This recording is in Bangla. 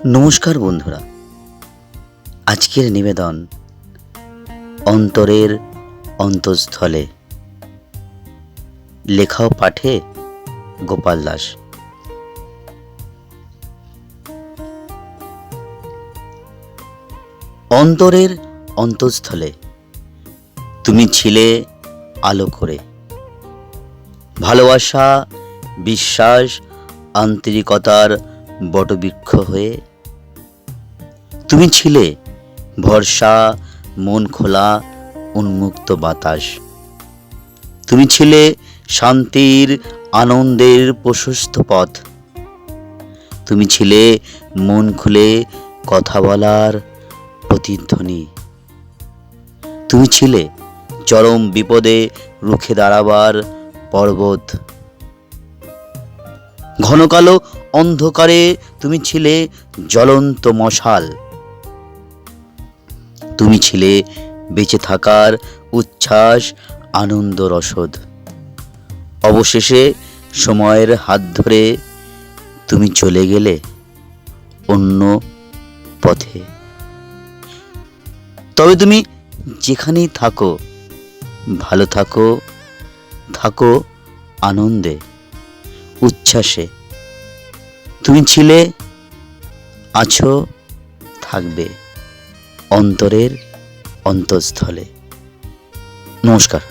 নমস্কার বন্ধুরা, আজকের নিবেদন অন্তরের অন্তঃস্থলে। লেখা ও পাঠে গোপাল দাস। অন্তরের অন্তঃস্থলে তুমি ছিলে আলো করে, ভালোবাসা, বিশ্বাস, আন্তরিকতার বটবৃক্ষ হয়ে। তুমি ছিলে ভরসা, মন খোলা, উন্মুক্ত বাতাস। তুমি ছিলে শান্তির, আনন্দের প্রশস্ত পথ। তুমি ছিলে মন খুলে কথা বলার প্রতিধ্বনি। তুমি ছিলে চরম বিপদে রুখে দাঁড়াবার পর্বত। ঘন কালো অন্ধকারে তুমি ছিলে জ্বলন্ত মশাল। তুমি ছিলে বেঁচে থাকার উচ্ছ্বাস, আনন্দ রসদ। অবশেষে সময়ের হাত ধরে তুমি চলে গেলে অন্য পথে। তবে তুমি যেখানেই থাকো, ভালো থাকো, থাকো আনন্দে, উচ্ছ্বাসে। তুমি ছিলে, আছো, থাকবে অন্তরের অন্তঃস্থলে। নমস্কার।